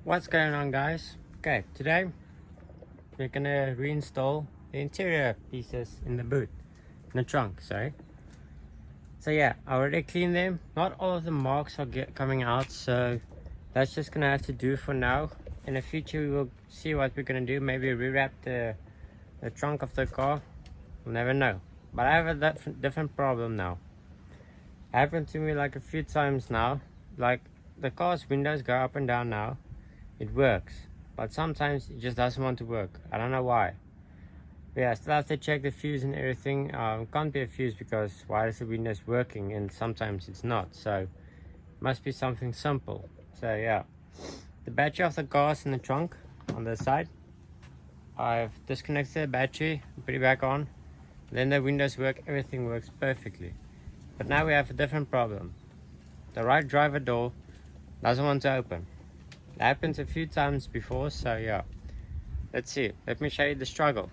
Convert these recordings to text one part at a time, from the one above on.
What's going on, guys? Okay, today we're gonna reinstall the interior pieces in the boot, in the trunk, sorry. So yeah, I already cleaned them. Not all of the marks are coming out, so that's just gonna have to do for now. In the future we will see what we're gonna do. Maybe rewrap the trunk of the car. We'll never know. But I have a different problem now. Happened to me like a few times now. Like the car's windows go up and down now. It works, but sometimes it just doesn't want to work. I don't know why. But yeah, I still have to check the fuse and everything. Can't be a fuse because why is the windows working and sometimes it's not? So it must be something simple. So yeah, the battery of the car is in the trunk on the side. I've disconnected the battery, put it back on. Then the windows work, everything works perfectly. But now we have a different problem. The right driver door doesn't want to open. It happened a few times before, so yeah. Let's see. Let me show you the struggle.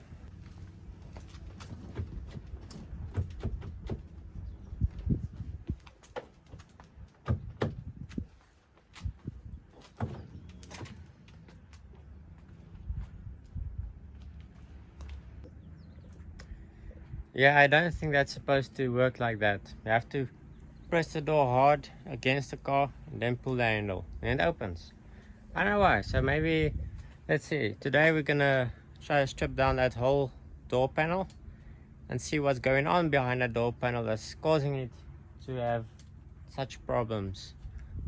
Yeah, I don't think that's supposed to work like that. You have to press the door hard against the car and then pull the handle and it opens. I don't know why. So maybe, let's see. Today we're gonna try to strip down that whole door panel and see what's going on behind the door panel that's causing it to have such problems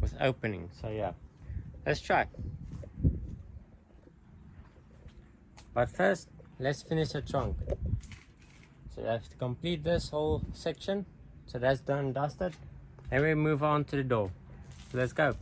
with opening. So yeah, let's try. But first, let's finish the trunk. So you have to complete this whole section. So that's done and dusted. Then we move on to the door. So let's go.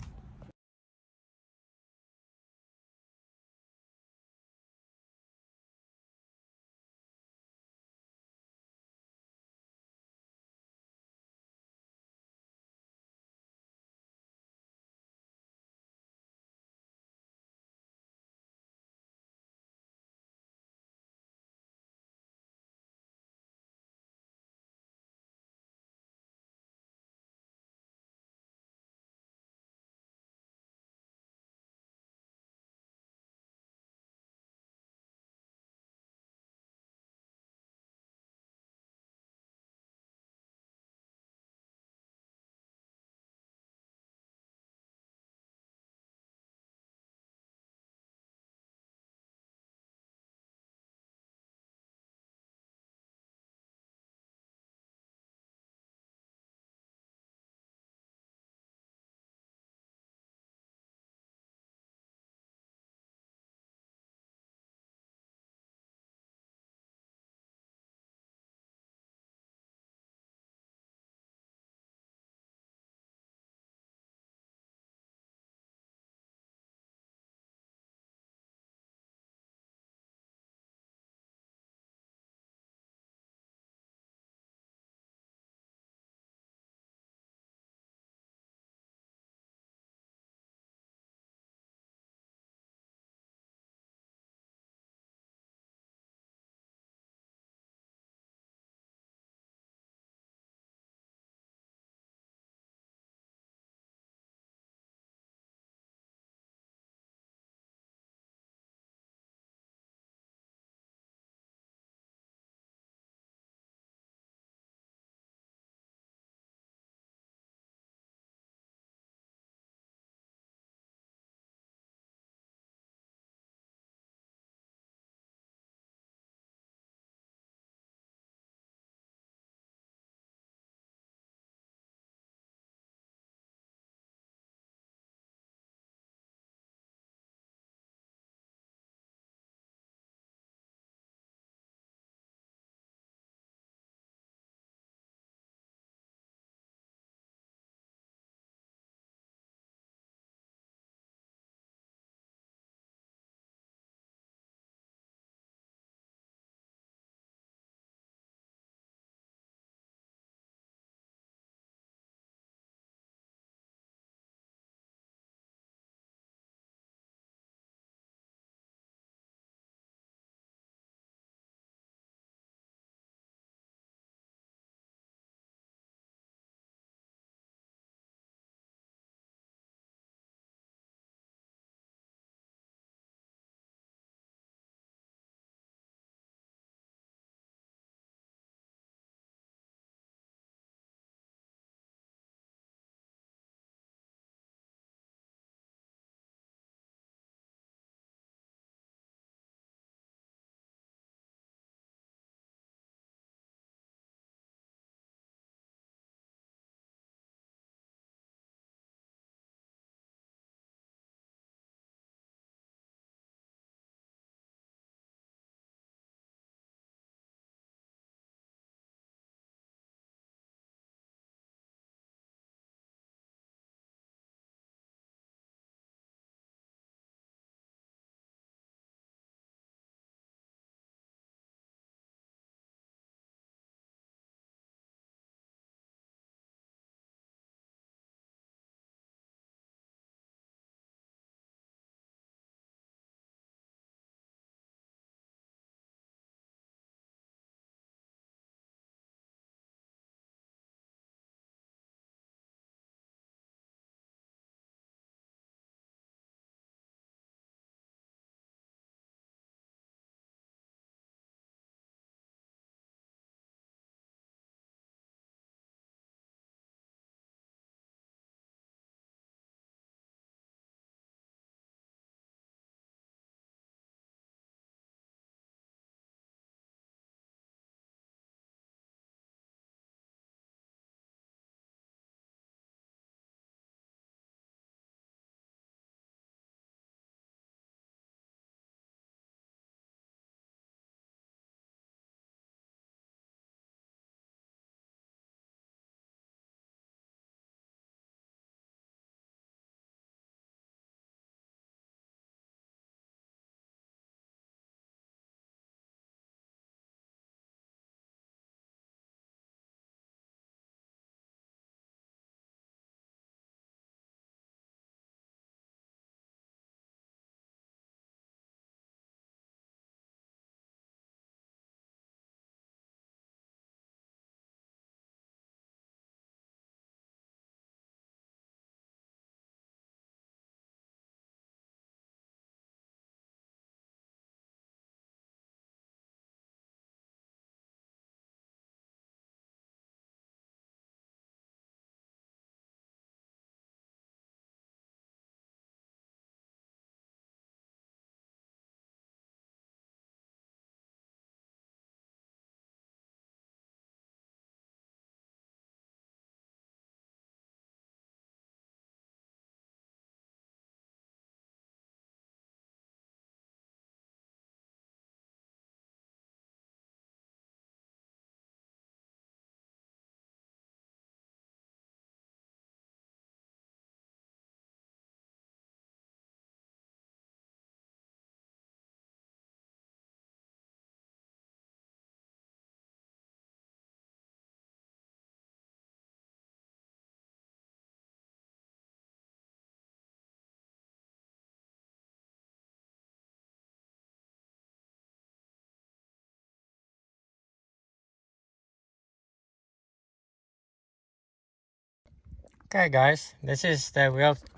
Okay guys, this is the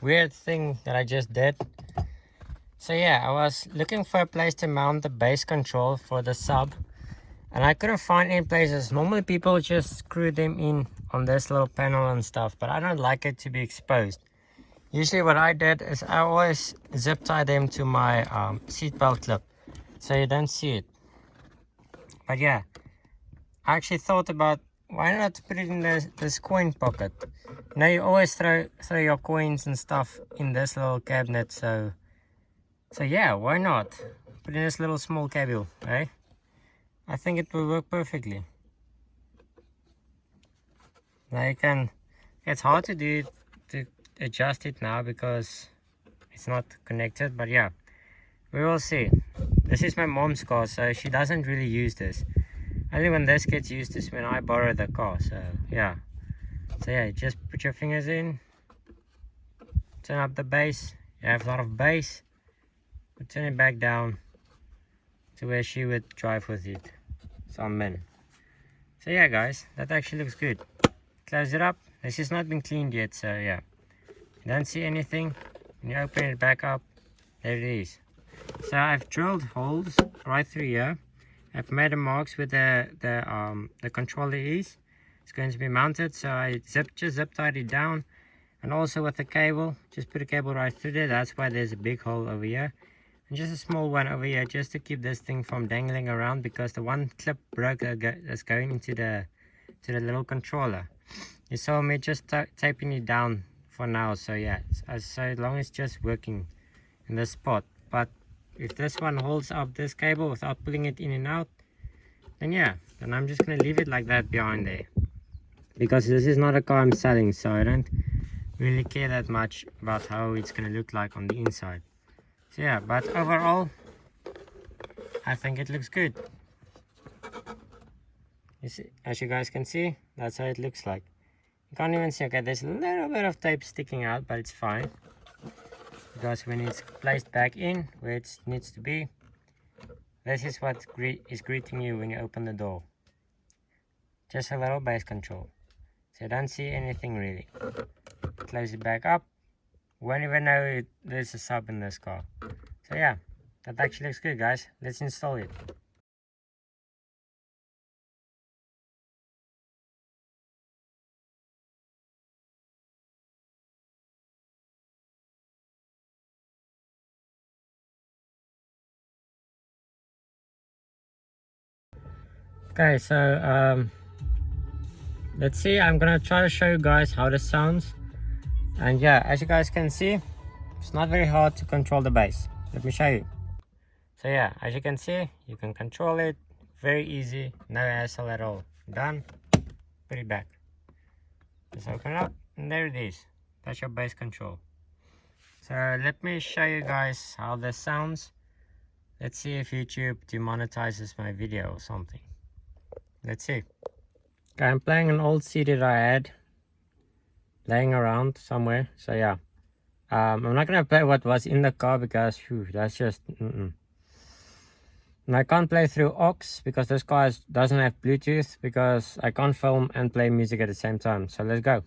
weird thing that I just did. So yeah, I was looking for a place to mount the base control for the sub, and I couldn't find any places. Normally people just screw them in on this little panel and stuff, but I don't like it to be exposed. Usually what I did is I always zip tie them to my seatbelt clip so you don't see it. But yeah, I actually thought about why not put it in this coin pocket. You know, you always throw your coins and stuff in this little cabinet, so yeah, why not put in this little small cable, eh? I think it will work perfectly. Now you can, it's hard to do to adjust it now because it's not connected, but yeah, we will see. This is my mom's car, so she doesn't really use this. Only when this gets used is when I borrow the car, so yeah. So yeah, just put your fingers in, turn up the bass. You have a lot of bass, but turn it back down to where she would drive with it. Some men. So yeah guys, that actually looks good. Close it up. This has not been cleaned yet, so yeah. You don't see anything. When you open it back up, there it is. So I've drilled holes right through here. I've made the marks where the controller is. It's going to be mounted, so I just zip tied it down, and also with the cable, just put a cable right through there. That's why there's a big hole over here, and just a small one over here, just to keep this thing from dangling around, because the one clip broke that's going into the little controller. You saw me just taping it down for now, so yeah, so long as it's just working in this spot. But if this one holds up this cable without pulling it in and out, then yeah, then I'm just gonna leave it like that behind there, because this is not a car I'm selling, so I don't really care that much about how it's gonna look like on the inside. So yeah, but overall I think it looks good. You see, as you guys can see, that's how it looks like. You can't even see, okay, there's a little bit of tape sticking out, but it's fine, because when it's placed back in where it needs to be, this is what is greeting you when you open the door. Just a little base control, so you don't see anything really. Close it back up. Won't even know there's a sub in this car. So yeah, that actually looks good guys. Let's install it. Okay, so let's see. I'm gonna try to show you guys how this sounds, and yeah, as you guys can see, it's not very hard to control the bass. Let me show you. So yeah, as you can see, you can control it very easy, no hassle at all. Done. Put it back. Just open it up, and there it is. That's your bass control. So let me show you guys how this sounds. Let's see if YouTube demonetizes my video or something. Let's see. Okay, I'm playing an old CD that I had laying around somewhere. So yeah, I'm not gonna play what was in the car, because whew, that's just and I can't play through aux because this car doesn't have Bluetooth, because I can't film and play music at the same time. So let's go.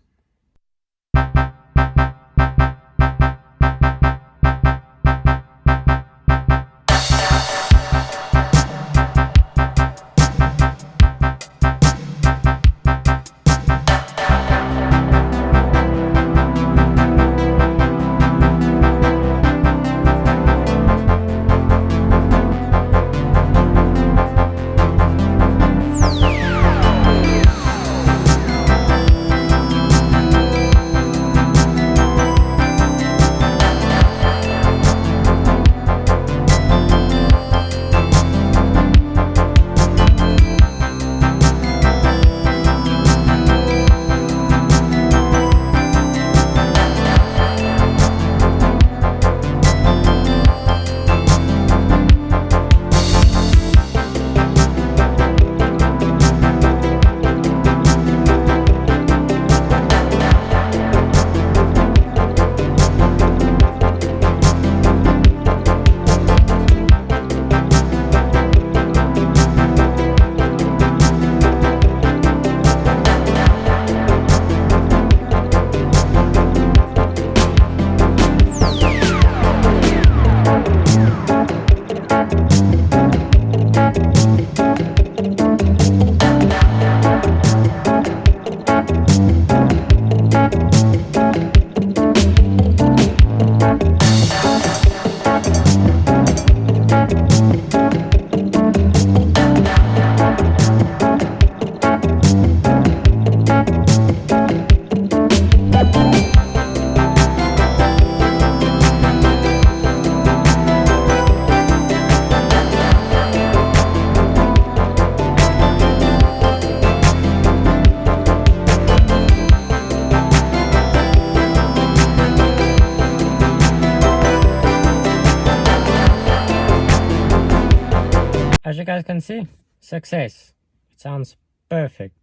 as you guys can see, success. It sounds perfect.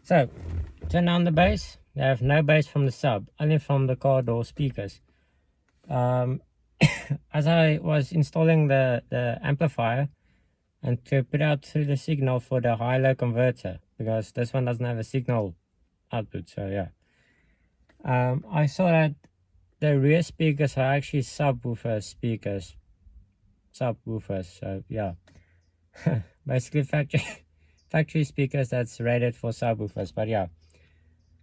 So, turn down the bass. They have no bass from the sub, only from the car door speakers. As I was installing the amplifier and to put out through the signal for the high-low converter, because this one doesn't have a signal output, so yeah. I saw that the rear speakers are actually subwoofer speakers. Subwoofers, so yeah. Basically factory speakers that's rated for subwoofers, but yeah.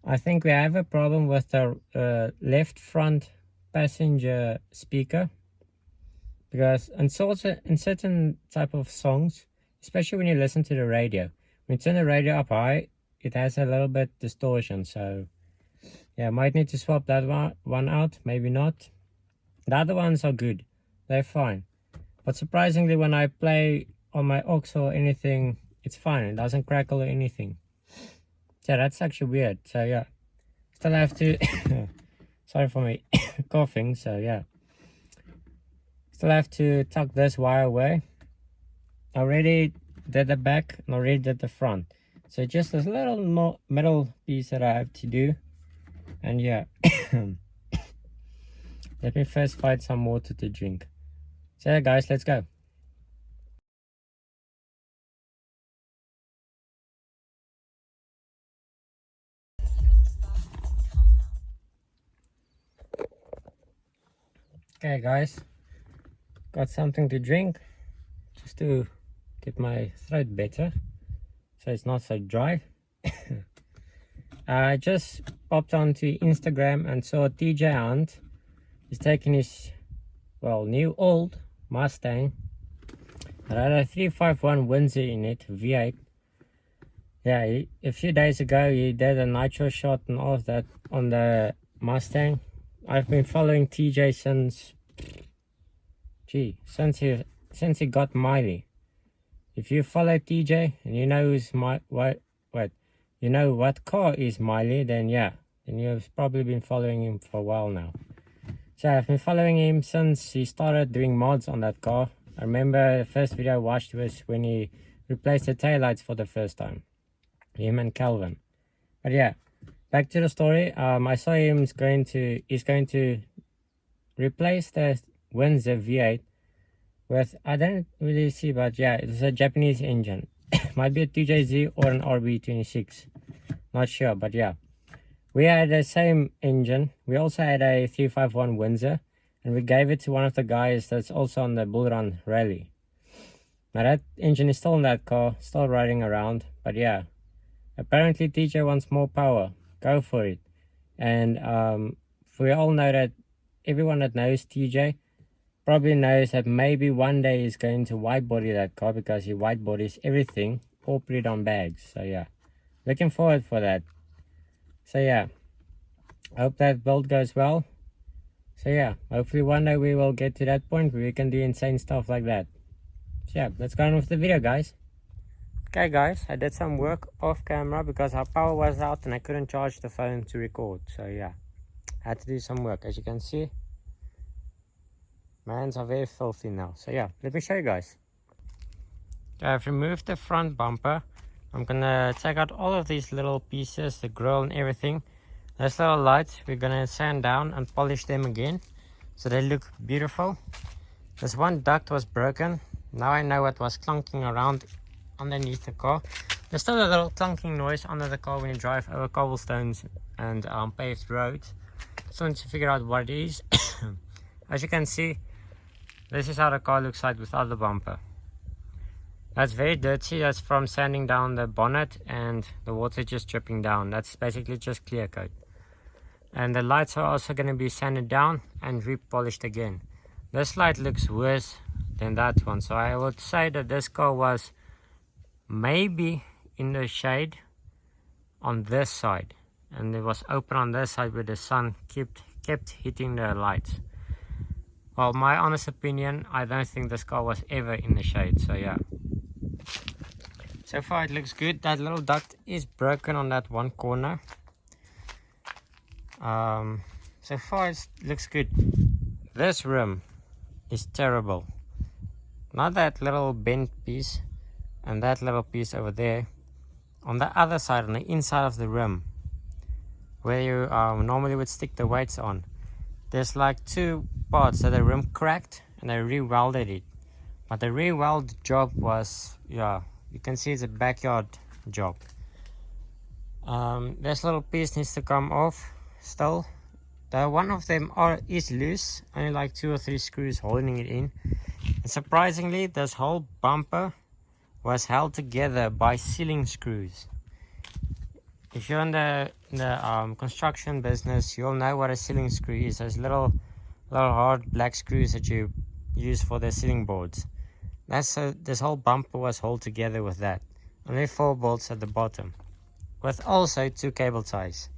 I think we have a problem with the left front passenger speaker, because in certain type of songs, especially when you listen to the radio, when you turn the radio up high, it has a little bit distortion, so yeah, might need to swap that one out, maybe not. The other ones are good, they're fine, but surprisingly when I play on my aux or anything, it's fine, it doesn't crackle or anything. Yeah, that's actually weird. So yeah, still have to sorry for me coughing, so yeah, still have to tuck this wire away. I already did the back and already did the front, so just this little more metal piece that I have to do. And yeah, let me first find some water to drink. So yeah guys, let's go. Okay guys, got something to drink just to get my throat better so it's not so dry. I just popped onto Instagram and saw TJ Hunt is taking his, well, new old Mustang that had a 351 Windsor in it, V8. Yeah, a few days ago he did a nitro shot and all of that on the Mustang. I've been following TJ since he got Miley. If you follow TJ and you know who's you know what car is Miley, then yeah, then you've probably been following him for a while now. So I've been following him since he started doing mods on that car. I remember the first video I watched was when he replaced the taillights for the first time, him and Calvin. But yeah, back to the story. I saw he's going to replace the Windsor V8 with, I don't really see, but yeah, it's a Japanese engine. Might be a 2JZ or an RB26, not sure, but yeah, we had the same engine. We also had a 351 Windsor, and we gave it to one of the guys that's also on the Bull Run Rally. Now that engine is still in that car, still riding around, but yeah, apparently TJ wants more power. Go for it. And we all know that everyone that knows TJ probably knows that maybe one day he's going to white body that car, because he white bodies everything or put it on bags. So yeah, looking forward for that. So yeah, I hope that build goes well. So yeah, hopefully one day we will get to that point where we can do insane stuff like that. So yeah, let's go on with the video guys. Okay guys, I did some work off camera because our power was out and I couldn't charge the phone to record. So yeah, I had to do some work. As you can see, my hands are very filthy now. So yeah, let me show you guys. I've removed the front bumper. I'm gonna take out all of these little pieces, the grill and everything. Those little lights, we're gonna sand down and polish them again so they look beautiful. This one duct was broken. Now I know what was clunking around underneath the car. There's still a little clunking noise under the car when you drive over cobblestones and paved roads. So I need to figure out what it is. As you can see, this is how the car looks like without the bumper. That's very dirty. That's from sanding down the bonnet and the water just dripping down. That's basically just clear coat. And the lights are also going to be sanded down and repolished again. This light looks worse than that one, so I would say that this car was maybe in the shade on this side, and it was open on this side where the sun kept hitting the lights. Well, my honest opinion, I don't think this car was ever in the shade. So yeah, so far it looks good. That little duct is broken on that one corner. So far it looks good. This rim is terrible. not that little bent piece and that little piece over there. On the other side, on the inside of the rim, where you normally would stick the weights on, there's like two parts that the rim cracked and I re-welded it. But the re-weld job was, yeah, you can see it's a backyard job. This little piece needs to come off still. One of them is loose, only like 2 or 3 screws holding it in. And surprisingly, this whole bumper was held together by sealing screws. If you're in the construction business, you'll know what a sealing screw is. Those little hard black screws that you use for the sealing boards. This whole bumper was held together with that. Only 4 bolts at the bottom, with also 2 cable ties.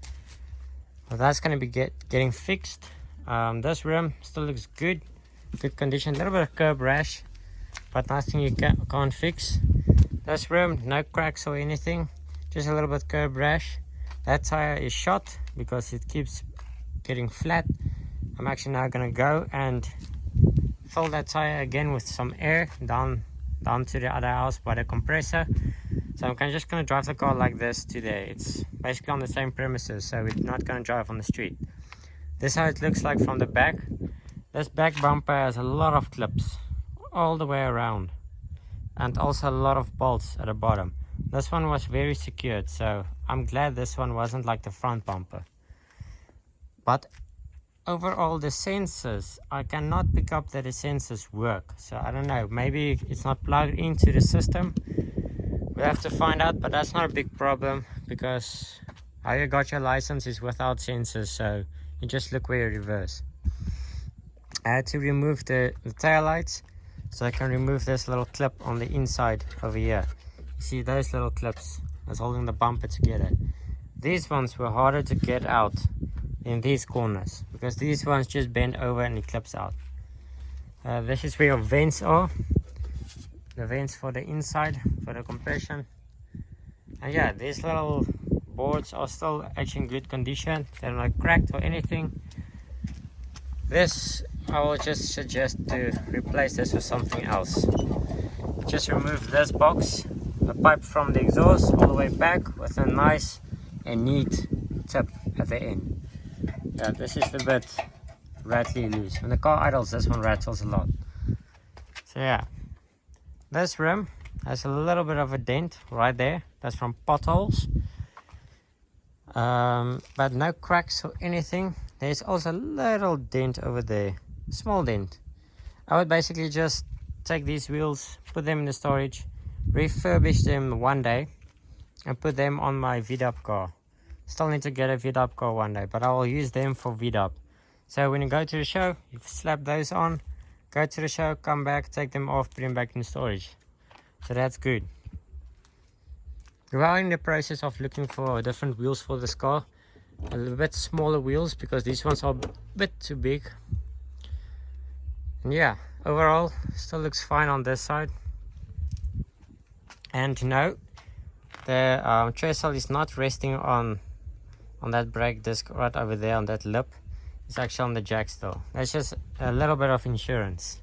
So that's going to be getting fixed. This rim still looks good condition. A little bit of curb rash, but nothing you can't fix. This rim, no cracks or anything, just a little bit curb rash. That tire is shot because it keeps getting flat. I'm actually now going to go and fill that tire again with some air down to the other house by the compressor. So I'm just going to drive the car like this today. It's basically on the same premises, so we're not going to drive on the street. This is how it looks like from the back. This back bumper has a lot of clips all the way around, and also a lot of bolts at the bottom. This one was very secured, so I'm glad this one wasn't like the front bumper. But overall, the sensors, I cannot pick up that the sensors work. So I don't know, maybe it's not plugged into the system. We have to find out, but that's not a big problem because how you got your license is without sensors, so you just look where you reverse. I had to remove the tail lights, so I can remove this little clip on the inside over here. You see those little clips that's holding the bumper together. These ones were harder to get out in these corners because these ones just bend over and it clips out. This is where your vents are. The vents for the inside, for the compression. And yeah, these little boards are still actually in good condition. They're not cracked or anything. This, I will just suggest to replace this with something else. Just remove this box, the pipe from the exhaust all the way back with a nice and neat tip at the end. Yeah, this is a bit rattly loose. When the car idles, this one rattles a lot. So yeah. This rim has a little bit of a dent right there. That's from potholes. But no cracks or anything. There's also a little dent over there. Small dent. I would basically just take these wheels, put them in the storage, refurbish them one day, and put them on my VDOP car. Still need to get a VDOP car one day, but I will use them for VDOP. So when you go to the show, you slap those on. Go to the show, come back, take them off, put them back in storage. So that's good. We are in the process of looking for different wheels for this car. A little bit smaller wheels because these ones are a bit too big. And yeah, overall, still looks fine on this side. And no, the trestle is not resting on that brake disc right over there on that lip. It's actually on the jack still. That's just a little bit of insurance,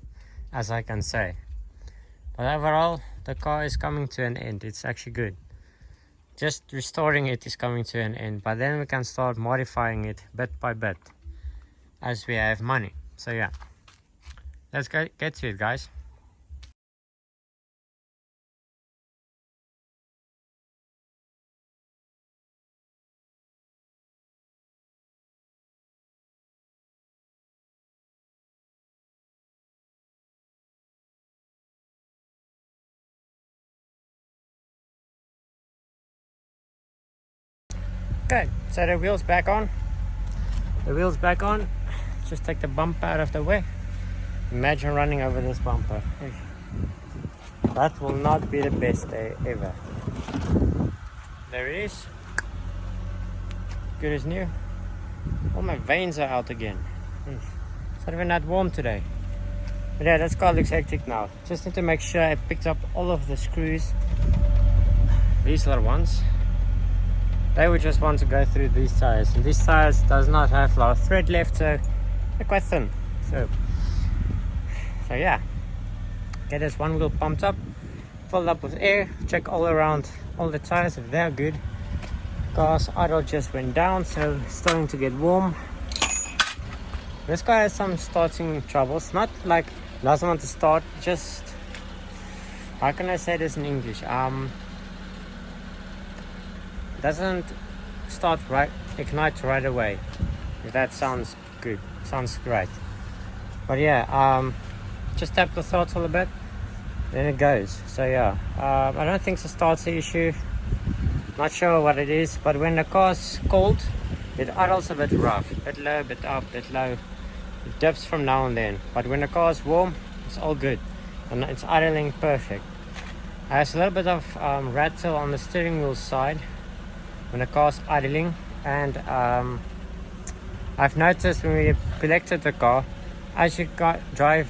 as I can say. But overall, the car is coming to an end. It's actually good. Just restoring it is coming to an end. But then we can start modifying it bit by bit as we have money. So yeah, let's get to it, guys. Okay, so the wheels back on. The wheels back on. Just take the bumper out of the way. Imagine running over this bumper. That will not be the best day ever. There it is. Good as new. All my veins are out again. It's not even that warm today. But yeah, this car looks hectic now. Just need to make sure I picked up all of the screws. These little ones. They would just want to go through these tires, and these tires does not have a lot of thread left, so they're quite thin. So yeah, Get this one wheel pumped up, filled up with air, check all around all the tires if they're good. Gas idle just went down, so it's starting to get warm. This guy has some starting troubles, not like doesn't want to start, just, how can I say this in English? Doesn't start right, ignite right away. If that sounds good, sounds great. But yeah, just tap the throttle a bit, then it goes. So yeah, I don't think it's a starter issue. Not sure what it is, but when the car's cold, it idles a bit rough, bit low, bit up, bit low. It dips from now and then. But when the car's warm, it's all good, and it's idling perfect. There's a little bit of rattle on the steering wheel side when the car's idling, and I've noticed when we collected the car, as you drive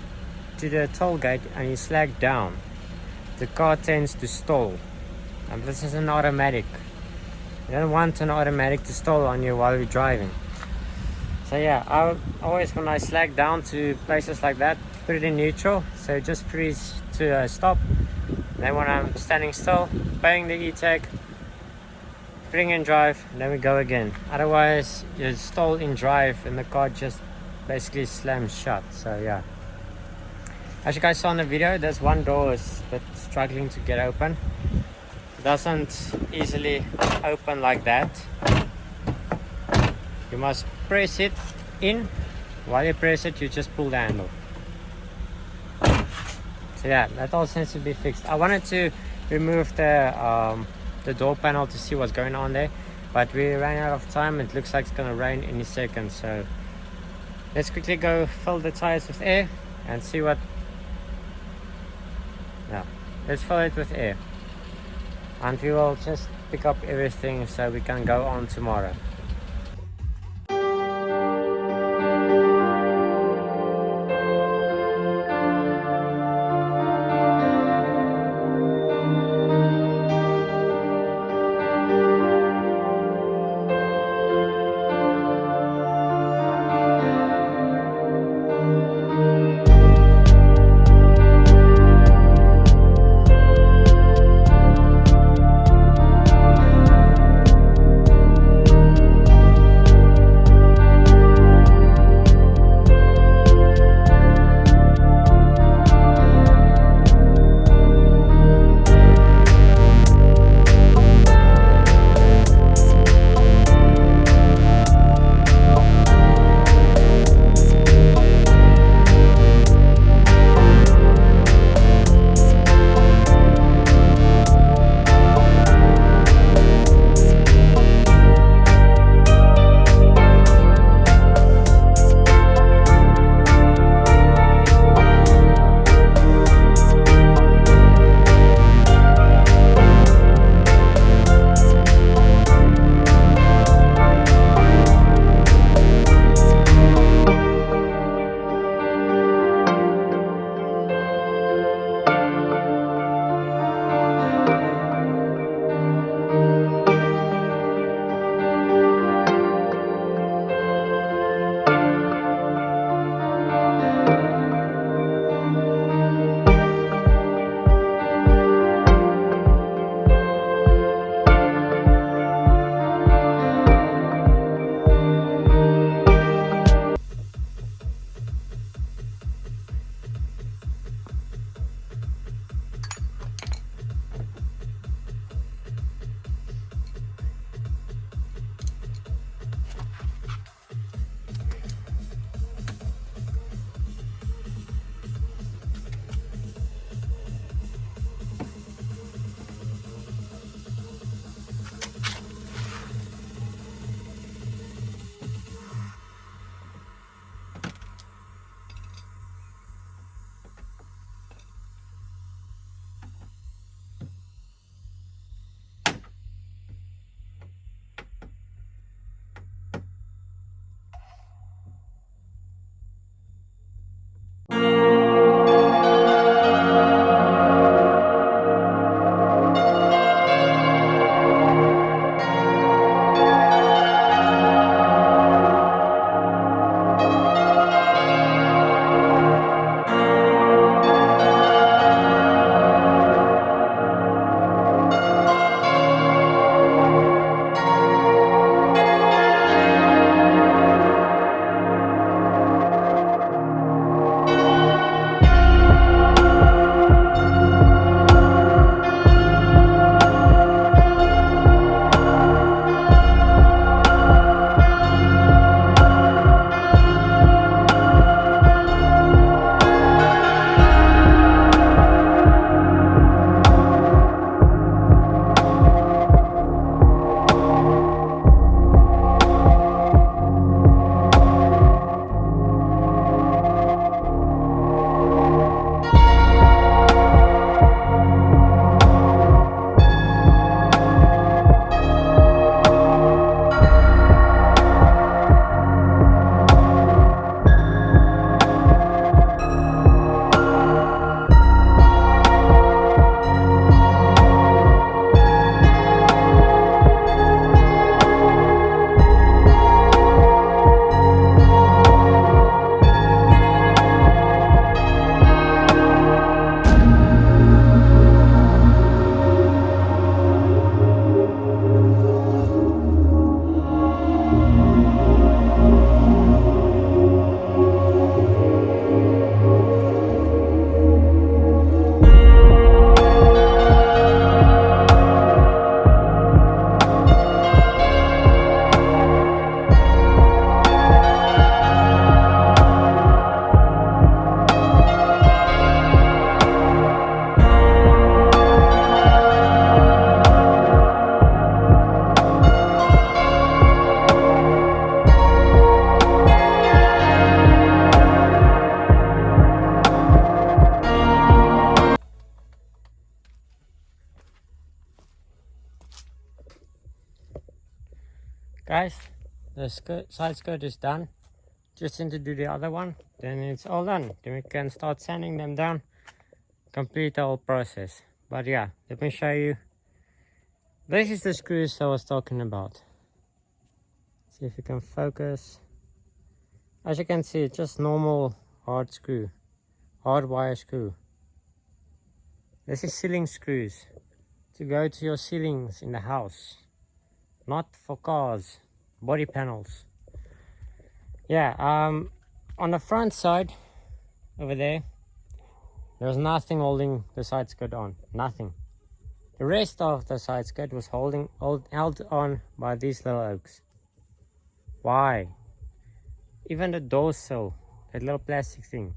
to the toll gate and you slag down, the car tends to stall. And this is an automatic. You don't want an automatic to stall on you while you're driving. So yeah, I always, when I slag down to places like that, put it in neutral, so it just freeze to stop. Then when I'm standing still, paying the e-tag, putting in drive, and then we go again. Otherwise, you stall in drive and the car just basically slams shut. So yeah. As you guys saw in the video, there's one door is a bit struggling to get open. It doesn't easily open like that. You must press it in. While you press it, you just pull the handle. So yeah, that all seems to be fixed. I wanted to remove the door panel to see what's going on there, but we ran out of time. It looks like it's gonna rain any second, so let's quickly go fill the tires with air and see what. Yeah, let's fill it with air, and we will just pick up everything so we can go on tomorrow. Guys, the side skirt is done. Just need to do the other one, then it's all done. Then we can start sanding them down, complete the whole process. But yeah, let me show you. This is the screws I was talking about. See if you can focus. As you can see, it's just normal hard screw, hard wire screw. This is ceiling screws to go to your ceilings in the house, not for cars, body panels. Yeah, on the front side over there, there was nothing holding the side skirt on, nothing. The rest of the side skirt was held on by these little oaks. Why? Even the door sill, that little plastic thing,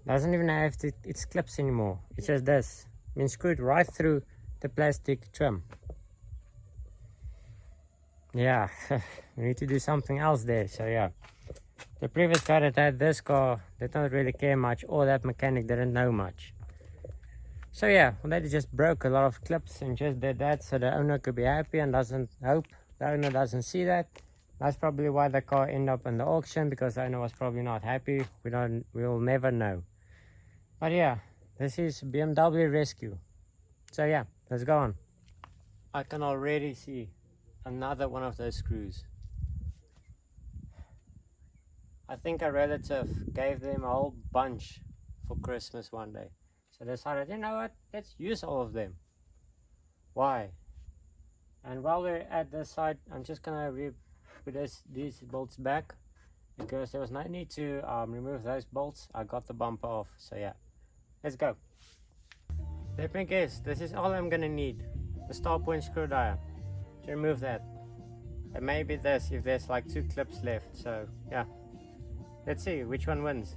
doesn't even have its clips anymore. It's just this, been screwed right through the plastic trim. Yeah, we need to do something else there. So yeah, the previous guy that had this car did not really care much, or that mechanic didn't know much. So yeah, well, they just broke a lot of clips and just did that so the owner could be happy and doesn't hope the owner doesn't see that. That's probably why the car ended up in the auction, because the owner was probably not happy. We'll never know. But yeah, this is BMW Rescue. So yeah, let's go on. I can already see another one of those screws. I think a relative gave them a whole bunch for Christmas one day. So they decided, you know what, let's use all of them. Why? And while we're at this side, I'm just gonna put these bolts back, because there was no need to remove those bolts. I got the bumper off. So yeah, let's go. Let me guess, this is all I'm gonna need. The star point screwdriver to remove that. And maybe this if there's like 2 clips left. So yeah, let's see which one wins.